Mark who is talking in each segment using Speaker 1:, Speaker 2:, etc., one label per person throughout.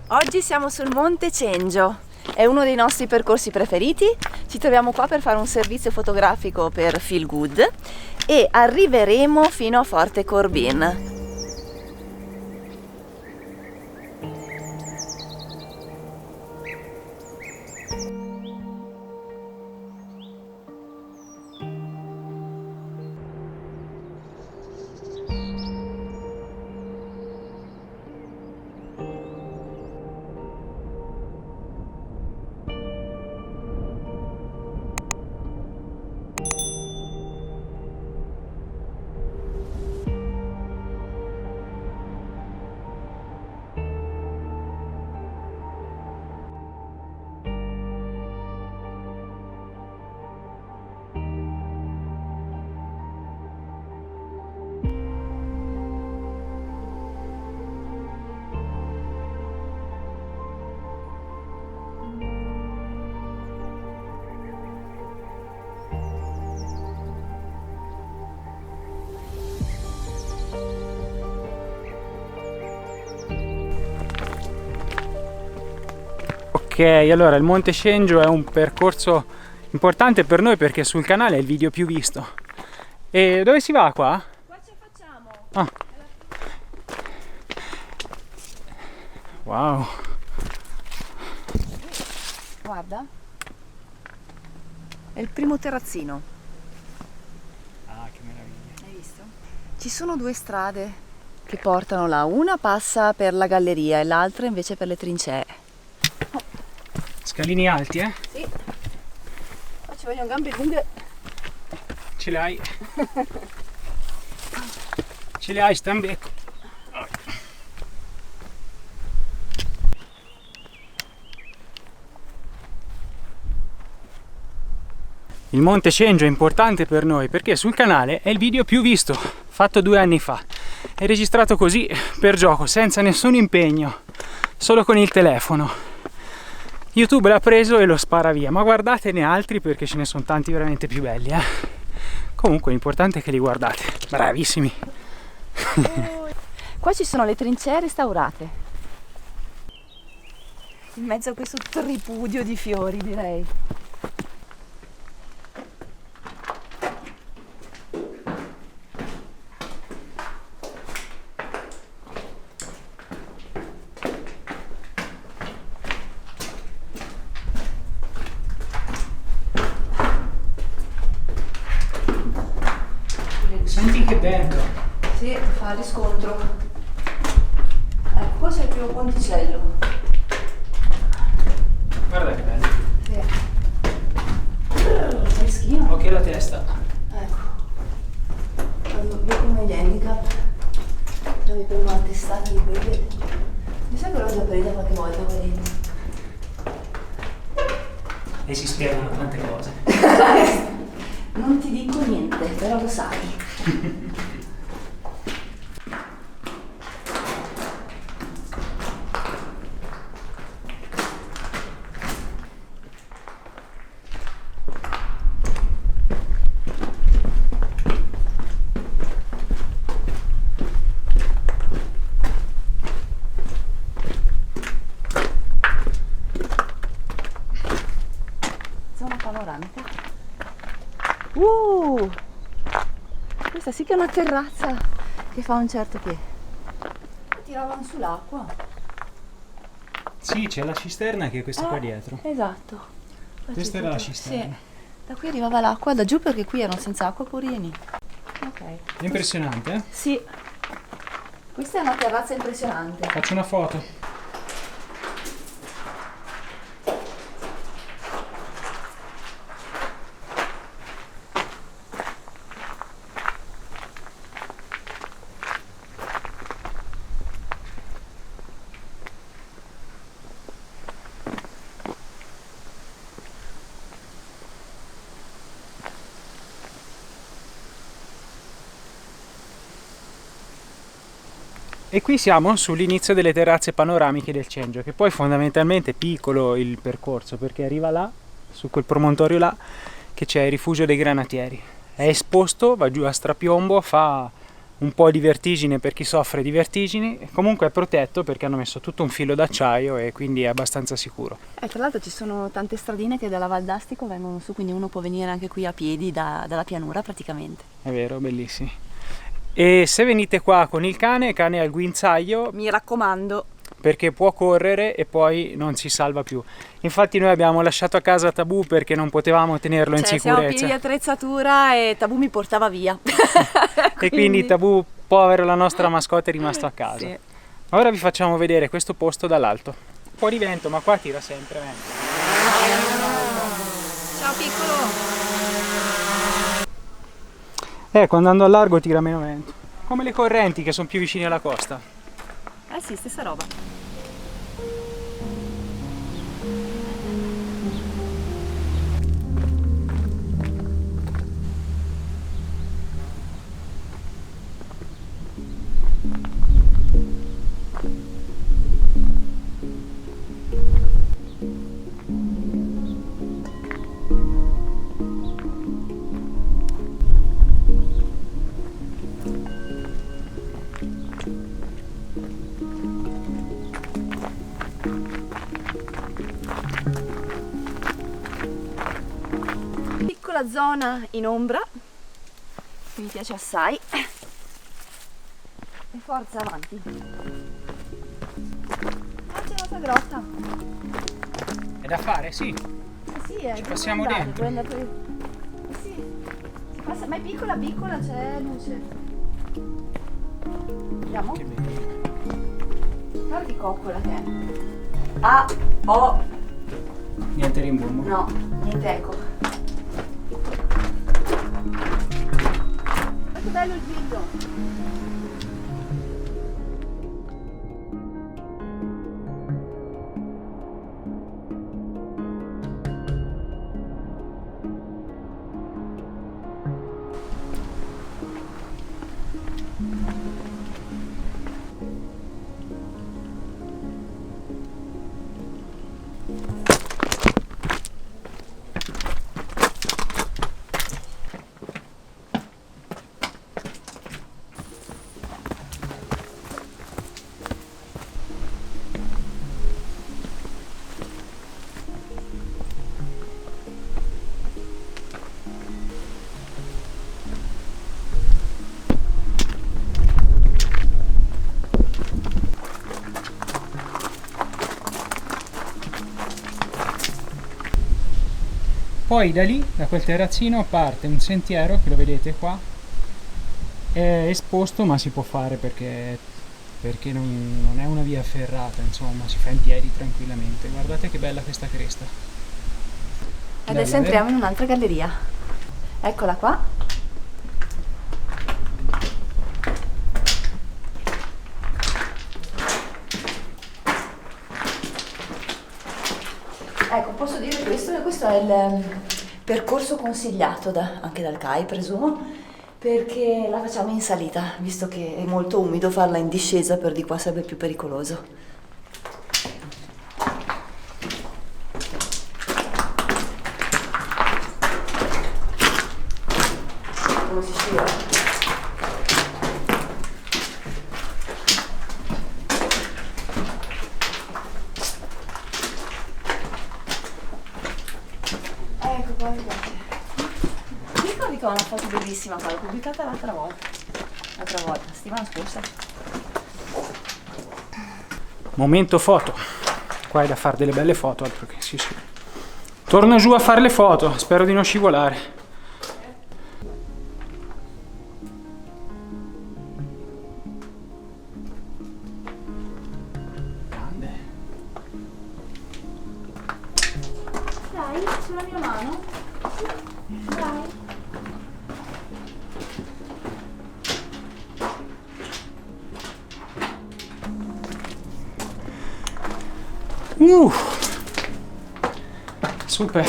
Speaker 1: Oggi siamo sul Monte Cengio, è uno dei nostri percorsi preferiti, ci troviamo qua per fare un servizio fotografico per Feel Good e arriveremo fino a Forte Corbin.
Speaker 2: Ok, allora il Monte Cengio è un percorso importante per noi perché sul canale è il video più visto. E dove si va qua?
Speaker 1: Qua ce facciamo!
Speaker 2: Ah. Wow!
Speaker 1: Guarda, è il primo terrazzino.
Speaker 2: Ah, che meraviglia!
Speaker 1: Hai visto? Ci sono due strade che portano là, una passa per la galleria e l'altra invece per le trincee.
Speaker 2: Scalini alti, eh?
Speaker 1: Sì, qua ci vogliono gambe lunghe.
Speaker 2: Ce le hai? Ce le hai, stambecco. Il Monte Cengio è importante per noi perché sul canale è il video più visto, fatto 2 anni fa. È registrato così, per gioco, senza nessun impegno, solo con il telefono. YouTube l'ha preso e lo spara via, ma guardatene altri perché ce ne sono tanti veramente più belli, eh. Comunque l'importante è che li guardate, bravissimi.
Speaker 1: Qua ci sono le trincee restaurate, in mezzo a questo tripudio di fiori, direi.
Speaker 2: Senti che vento!
Speaker 1: Sì, fa riscontro. Ecco, qua c'è il primo ponticello.
Speaker 2: Guarda che bello!
Speaker 1: Sì. Freschino.
Speaker 2: Occhio alla testa!
Speaker 1: Ecco. Quando io come gli handicap già mi prendo una testata di quelle. Mi sa che l'ho già presa qualche volta qua dentro.
Speaker 2: E si spiegano tante cose.
Speaker 1: Non ti dico niente, però lo sai. Zona panoramica. Questa sì che è una terrazza che fa un certo che tiravano sull'acqua.
Speaker 2: Sì, c'è la cisterna che è questa qua dietro.
Speaker 1: Esatto. Qua
Speaker 2: Questa
Speaker 1: c'è
Speaker 2: era la
Speaker 1: tutto.
Speaker 2: cisterna.
Speaker 1: Sì. Da qui arrivava l'acqua, da giù perché qui erano senza acqua porini. Ok.
Speaker 2: È impressionante, eh?
Speaker 1: Sì. Questa è una terrazza impressionante.
Speaker 2: Faccio una foto. E qui siamo sull'inizio delle terrazze panoramiche del Cengio, che poi fondamentalmente è piccolo il percorso perché arriva là, su quel promontorio là, che c'è il rifugio dei granatieri. È esposto, va giù a strapiombo, fa un po' di vertigine per chi soffre di vertigini. Comunque è protetto perché hanno messo tutto un filo d'acciaio e quindi è abbastanza sicuro.
Speaker 1: Tra l'altro ci sono tante stradine che dalla Val d'Astico vengono su, quindi uno può venire anche qui a piedi dalla pianura praticamente.
Speaker 2: È vero, bellissimi. E se venite qua con il cane al guinzaglio,
Speaker 1: Mi raccomando.
Speaker 2: perché può correre e poi non si salva più. Infatti noi abbiamo lasciato a casa Tabù perché non potevamo tenerlo in
Speaker 1: Siamo pieni
Speaker 2: sicurezza.
Speaker 1: di attrezzatura e Tabù mi portava via.
Speaker 2: E quindi Tabù, povero, la nostra mascotte, è rimasto a casa.
Speaker 1: Sì.
Speaker 2: Ora vi facciamo vedere questo posto dall'alto. Un po' di vento, ma qua tira sempre vento.
Speaker 1: Ciao piccolo.
Speaker 2: Ecco, andando al largo tira meno vento. Come le correnti che sono più vicine alla costa.
Speaker 1: Eh sì, stessa roba. Piccola zona in ombra, che mi piace assai. E forza avanti. Ah, c'è un'altra grotta.
Speaker 2: È da fare, sì.
Speaker 1: Sì,
Speaker 2: Ci passiamo dentro.
Speaker 1: Puoi andare per... sì, si passa, ma è piccola piccola, c'è luce. Andiamo?
Speaker 2: Che bello.
Speaker 1: Guarda che coccola che è. Ah, oh,
Speaker 2: Niente rimbombo.
Speaker 1: no, niente eco. Che bello il video.
Speaker 2: Poi da lì, da quel terrazzino, parte un sentiero che lo vedete qua. È esposto, ma si può fare perché non è una via ferrata, insomma, si fa in piedi tranquillamente. Guardate che bella questa cresta.
Speaker 1: Adesso
Speaker 2: Bella,
Speaker 1: entriamo
Speaker 2: vero?
Speaker 1: in un'altra galleria. Eccola qua. Ecco, posso dire questo è il percorso consigliato anche dal CAI, presumo, perché la facciamo in salita, visto che è molto umido, farla in discesa per di qua sarebbe più pericoloso. Come si scivola? Ecco qua, mi piace. Mi ricordi che ho una foto bellissima qua, l'ho pubblicata l'altra volta, settimana scorsa.
Speaker 2: Momento foto. Qua è da fare delle belle foto, altro che sì. Torno giù a fare le foto, spero di non scivolare. Grande.
Speaker 1: Dai, sulla mia mano. Dai.
Speaker 2: Super.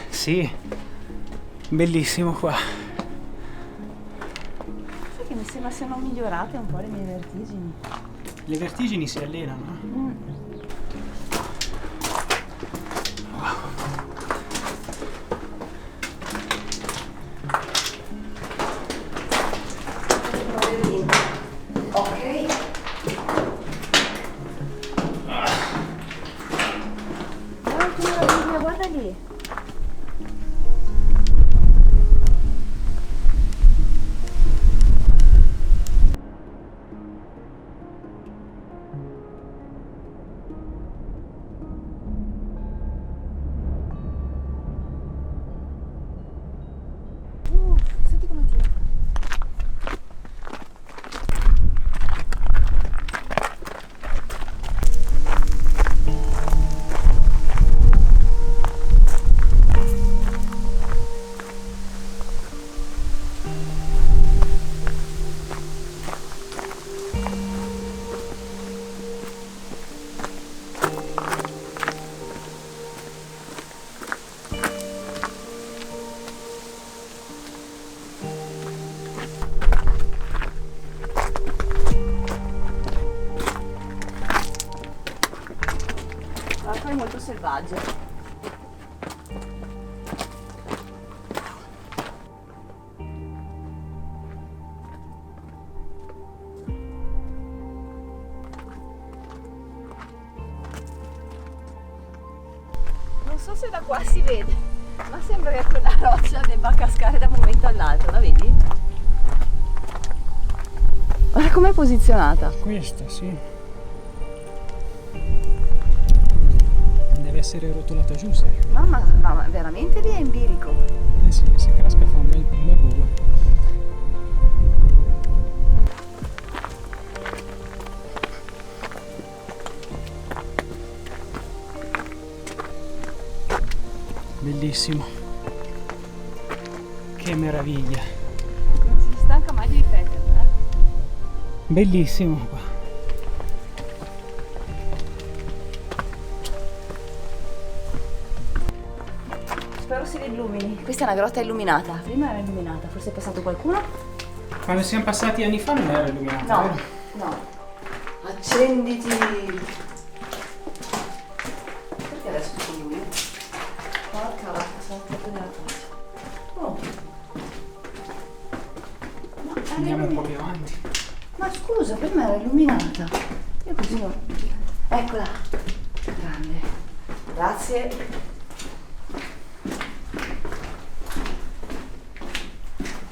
Speaker 2: Sì, bellissimo qua.
Speaker 1: Sai che mi sembra siano migliorate un po' le mie vertigini.
Speaker 2: Le vertigini si allenano.
Speaker 1: L'acqua è molto selvaggia. Non so se da qua si vede, ma sembra che quella roccia debba cascare da un momento all'altro, la vedi? Guarda com'è posizionata.
Speaker 2: Questa, sì. Deve essere rotolata giù, sai.
Speaker 1: Ma veramente lì è in bilico.
Speaker 2: Eh sì, se casca fa un bel volo. Bellissimo. Che meraviglia.
Speaker 1: Non si stanca mai di ripeterlo,
Speaker 2: Bellissimo qua.
Speaker 1: Spero si illumini. Questa è una grotta illuminata. Prima era illuminata, forse è passato qualcuno?
Speaker 2: Quando siamo passati anni fa non era illuminata,
Speaker 1: No,
Speaker 2: vero?
Speaker 1: no. Accenditi. Perché adesso c'è lui? Porca vacca, sono proprio nella faccia. Oh.
Speaker 2: Andiamo un po' più avanti.
Speaker 1: Ma scusa, prima era illuminata. Io così non... Eccola. Grande. Grazie.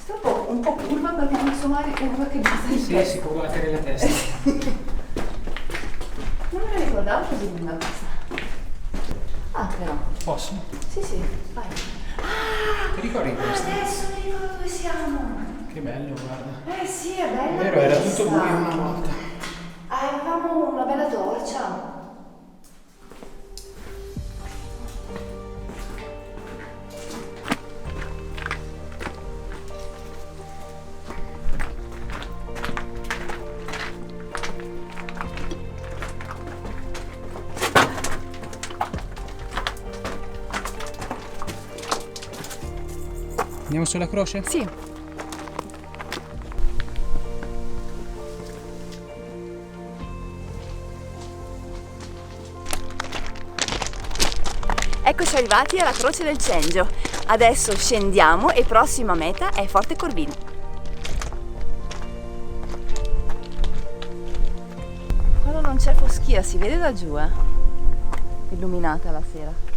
Speaker 1: Sto un po' curva perché non so mai curva che basta in
Speaker 2: Sì,
Speaker 1: testa.
Speaker 2: si può battere la testa.
Speaker 1: Non me la ricordavo così lunga questa. Ah, però.
Speaker 2: Posso?
Speaker 1: Sì, sì, vai.
Speaker 2: Ti ricordi questo?
Speaker 1: Adesso mi ricordo dove siamo.
Speaker 2: Che bello, guarda.
Speaker 1: Eh sì, è bella.
Speaker 2: È vero, era
Speaker 1: questa.
Speaker 2: tutto buio una volta.
Speaker 1: Avevamo una bella torcia.
Speaker 2: Andiamo sulla croce?
Speaker 1: Sì. Eccoci arrivati alla Croce del Cengio. Adesso scendiamo e prossima meta è Forte Corbin. Quando non c'è foschia si vede da giù, illuminata la sera.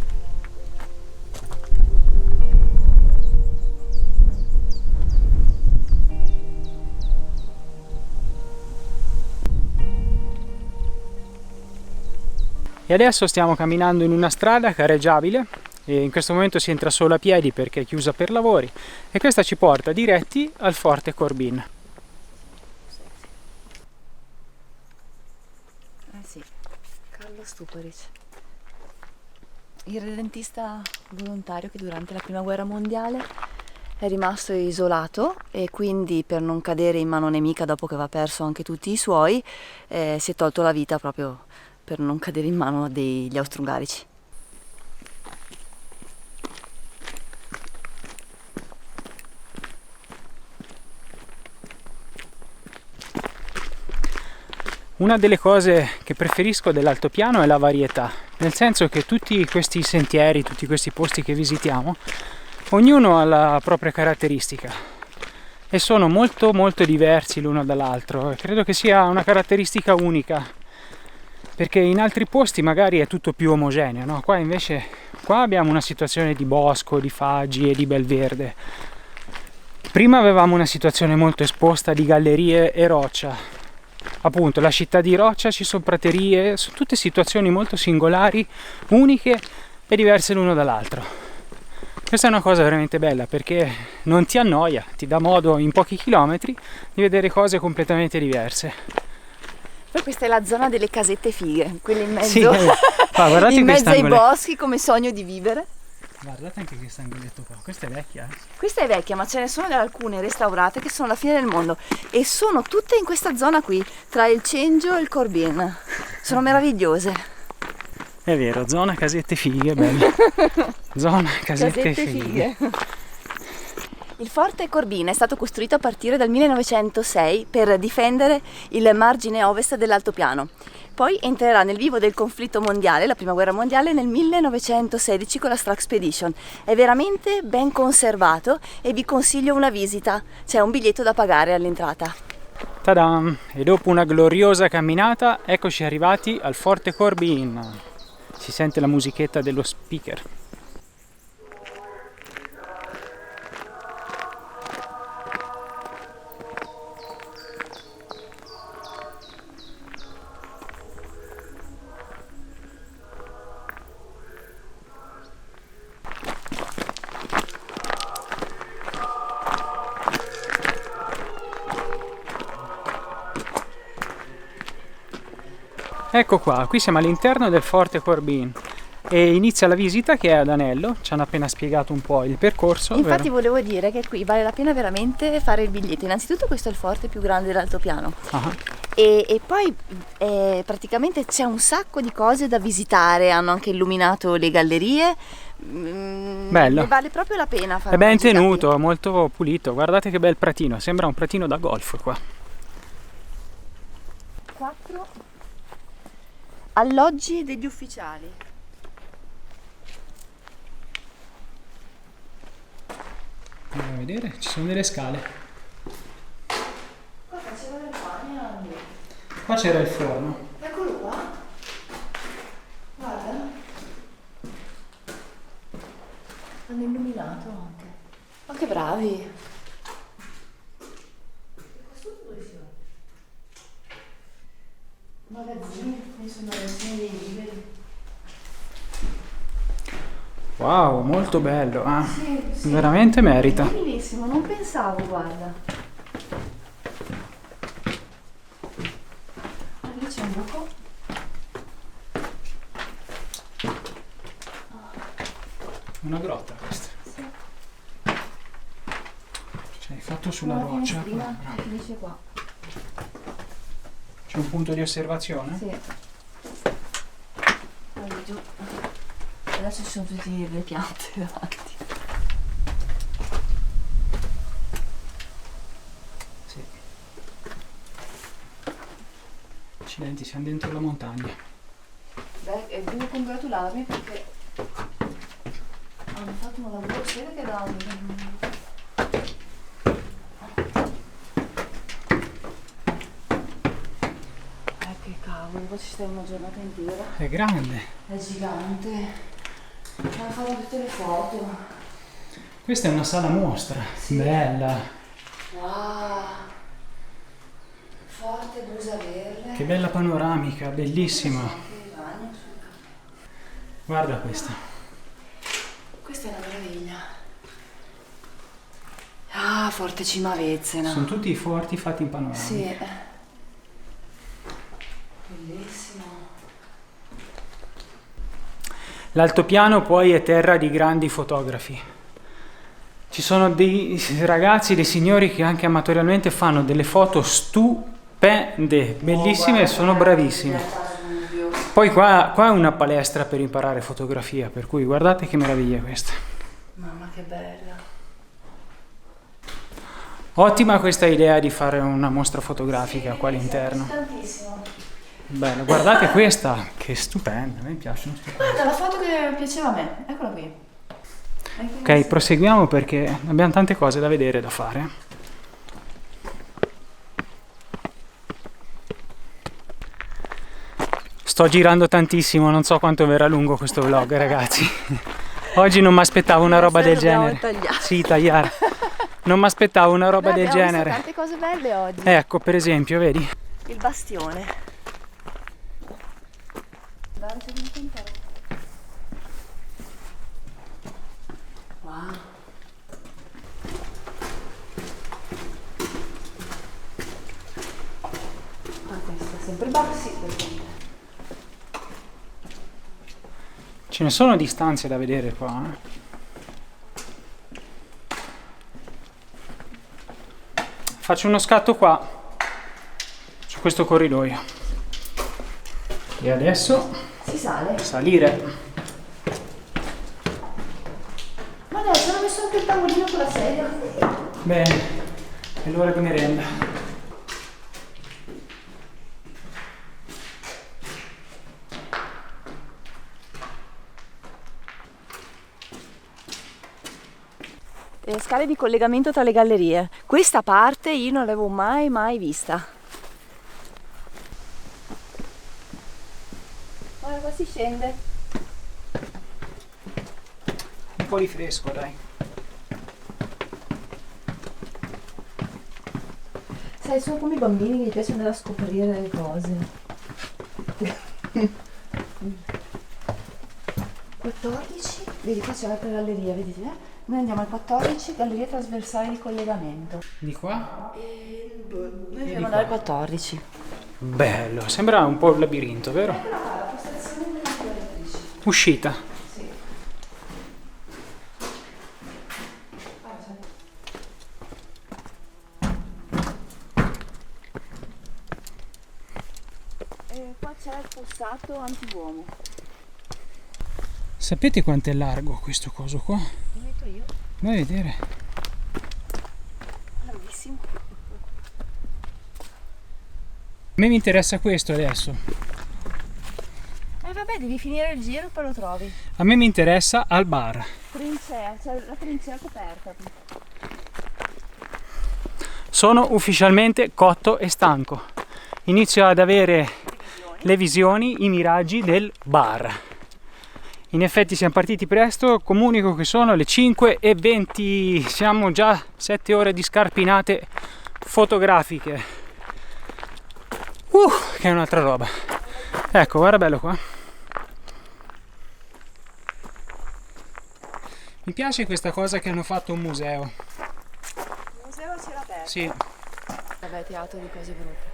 Speaker 2: E adesso stiamo camminando in una strada careggiabile e in questo momento si entra solo a piedi perché è chiusa per lavori e questa ci porta diretti al Forte Corbin.
Speaker 1: Sì, Carlo Stuparic, il redentista volontario che durante la prima guerra mondiale è rimasto isolato e quindi per non cadere in mano nemica dopo che aveva perso anche tutti i suoi si è tolto la vita proprio per non cadere in mano degli austro-ungarici.
Speaker 2: Una delle cose che preferisco dell'altopiano è la varietà, nel senso che tutti questi sentieri, tutti questi posti che visitiamo, ognuno ha la propria caratteristica e sono molto molto diversi l'uno dall'altro e credo che sia una caratteristica unica. Perché in altri posti magari è tutto più omogeneo, no? Qua invece abbiamo una situazione di bosco, di faggi e di bel verde. Prima avevamo una situazione molto esposta di gallerie e roccia. Appunto, la città di Roccia, ci sono praterie, sono tutte situazioni molto singolari, uniche e diverse l'uno dall'altro. Questa è una cosa veramente bella perché non ti annoia, ti dà modo in pochi chilometri di vedere cose completamente diverse.
Speaker 1: Poi questa è la zona delle casette fighe, quelle in mezzo,
Speaker 2: Sì, guardate
Speaker 1: in mezzo ai
Speaker 2: quest'angoletto.
Speaker 1: boschi come sogno di vivere.
Speaker 2: Guardate anche questo angoletto qua, questa è vecchia.
Speaker 1: Questa è vecchia, ma ce ne sono alcune restaurate che sono la fine del mondo e sono tutte in questa zona qui, tra il Cengio e il Corbin. Sono meravigliose.
Speaker 2: È vero, zona casette fighe, bella. Zona casette fighe.
Speaker 1: Il forte Corbin è stato costruito a partire dal 1906 per difendere il margine ovest dell'altopiano. Poi entrerà nel vivo del conflitto mondiale, la prima guerra mondiale, nel 1916 con la Star Expedition. È veramente ben conservato e vi consiglio una visita. C'è un biglietto da pagare all'entrata.
Speaker 2: Ta-dam! E dopo una gloriosa camminata, eccoci arrivati al forte Corbin. Si sente la musichetta dello speaker. Ecco qua, qui siamo all'interno del forte Corbin e inizia la visita che è ad anello. Ci hanno appena spiegato un po' il percorso.
Speaker 1: Infatti volevo dire che qui vale la pena veramente fare il biglietto. Innanzitutto questo è il forte più grande dell'altopiano. E poi praticamente c'è un sacco di cose da visitare, hanno anche illuminato le gallerie.
Speaker 2: Bello.
Speaker 1: Ne vale proprio la pena fare.
Speaker 2: È ben
Speaker 1: una gita
Speaker 2: tenuto,
Speaker 1: qui.
Speaker 2: molto pulito. Guardate che bel pratino, sembra un pratino da golf qua.
Speaker 1: 4 alloggi degli ufficiali.
Speaker 2: Andiamo a vedere, ci sono delle scale.
Speaker 1: Qua faceva del bagno.
Speaker 2: Qua c'era il forno.
Speaker 1: Eccolo qua. Guarda. Hanno illuminato anche. Ma che bravi. Magazzini, sono magazzini dei libri.
Speaker 2: Wow, molto bello,
Speaker 1: Sì.
Speaker 2: veramente merita.
Speaker 1: Bellissimo, non pensavo, guarda. Lì c'è un buco.
Speaker 2: Una grotta questa.
Speaker 1: Sì.
Speaker 2: Cioè, fatto sulla roccia.
Speaker 1: Prima finisce qua.
Speaker 2: C'è un punto di osservazione?
Speaker 1: Sì. Poi giù. Adesso ci sono tutte le piante davanti.
Speaker 2: Sì. Accidenti, siamo dentro la montagna.
Speaker 1: Beh, devo congratularmi perché hanno fatto un lavoro, si vede che da che cavolo, poi ci stai una giornata intera.
Speaker 2: È grande.
Speaker 1: È gigante. Hanno fatto tutte le foto.
Speaker 2: Questa è una sala mostra.
Speaker 1: Sì.
Speaker 2: Bella.
Speaker 1: Wow. Forte Busa Verde.
Speaker 2: Che bella panoramica, bellissima.
Speaker 1: Anche il bagno sul campo.
Speaker 2: Guarda questa.
Speaker 1: Questa è una meraviglia. Ah, Forte Cima Vezzena.
Speaker 2: Sono tutti i forti fatti in panoramica.
Speaker 1: Sì. Bellissimo.
Speaker 2: L'altopiano poi è terra di grandi fotografi. Ci sono dei ragazzi, dei signori che anche amatorialmente fanno delle foto stupende, bellissime e sono bravissimi. Poi qua è una palestra per imparare fotografia, per cui guardate che meraviglia questa.
Speaker 1: Mamma che bella.
Speaker 2: Ottima questa idea di fare una mostra fotografica qua all'interno.
Speaker 1: Tantissimo.
Speaker 2: Bello, guardate questa, che stupenda, a me piacciono.
Speaker 1: Guarda la foto che piaceva a me, eccola qui.
Speaker 2: Ok, proseguiamo perché abbiamo tante cose da vedere e da fare. Sto girando tantissimo, non so quanto verrà lungo questo vlog, ragazzi. Oggi non mi aspettavo una roba del genere. Sì, tagliare. Non mi aspettavo una roba del genere.
Speaker 1: Abbiamo visto tante cose belle oggi.
Speaker 2: Ecco, per esempio, vedi?
Speaker 1: Il bastione. Wow. Ah, questa è sempre bassi.
Speaker 2: Ce ne sono distanze da vedere qua. Faccio uno scatto qua, su questo corridoio. E adesso
Speaker 1: Si sale.
Speaker 2: salire.
Speaker 1: Ma adesso hanno messo un il tavolino con la sedia.
Speaker 2: Bene, è l'ora di merenda.
Speaker 1: Le scale di collegamento tra le gallerie. Questa parte io non l'avevo mai vista. Guarda, qua si scende.
Speaker 2: Un po' di fresco, dai.
Speaker 1: Sai, sono come i bambini che gli piace andare a scoprire le cose. 14, vedi qua c'è l'altra galleria, vedete? Noi andiamo al 14, gallerie trasversali di collegamento.
Speaker 2: Di qua?
Speaker 1: Noi dobbiamo andare al 14.
Speaker 2: Bello, sembra un po' un labirinto, vero?
Speaker 1: La postazione delle elettrici.
Speaker 2: Uscita.
Speaker 1: Sì. Qua c'è il fossato antiuomo.
Speaker 2: Sapete quanto è largo questo coso qua?
Speaker 1: Lo metto io.
Speaker 2: Vai a vedere.
Speaker 1: Larghissimo.
Speaker 2: A me mi interessa questo adesso.
Speaker 1: Vabbè, devi finire il giro e poi lo trovi.
Speaker 2: A me mi interessa al bar.
Speaker 1: Trincea, c'è la trincea coperta.
Speaker 2: Sono ufficialmente cotto e stanco. Inizio ad avere le visioni, i miraggi del bar. In effetti siamo partiti presto, comunico che sono le 5:20, siamo già 7 ore di scarpinate fotografiche. Che è un'altra roba. Ecco, guarda bello qua. Mi piace questa cosa che hanno fatto un museo.
Speaker 1: Il museo c'era aperto.
Speaker 2: Sì.
Speaker 1: Vabbè, teatro di cose brutte.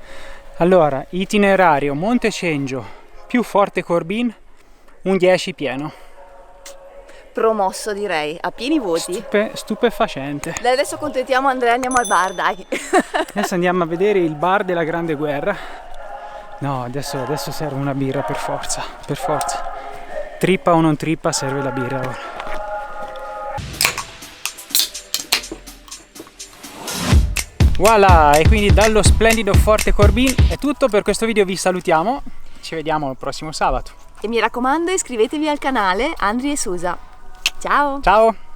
Speaker 2: Allora, itinerario Monte Cengio più Forte Corbin, un 10 pieno.
Speaker 1: Promosso, direi, a pieni voti.
Speaker 2: Stupefacente.
Speaker 1: Dai, adesso contentiamo Andrea, andiamo al bar, dai.
Speaker 2: Adesso andiamo a vedere il bar della Grande Guerra. No, adesso serve una birra per forza, per forza. Trippa o non trippa, serve la birra ora. Voilà, e quindi dallo splendido Forte Corbin è tutto per questo video, vi salutiamo, ci vediamo il prossimo sabato.
Speaker 1: E mi raccomando, iscrivetevi al canale Andri e Susa. Ciao!
Speaker 2: Ciao!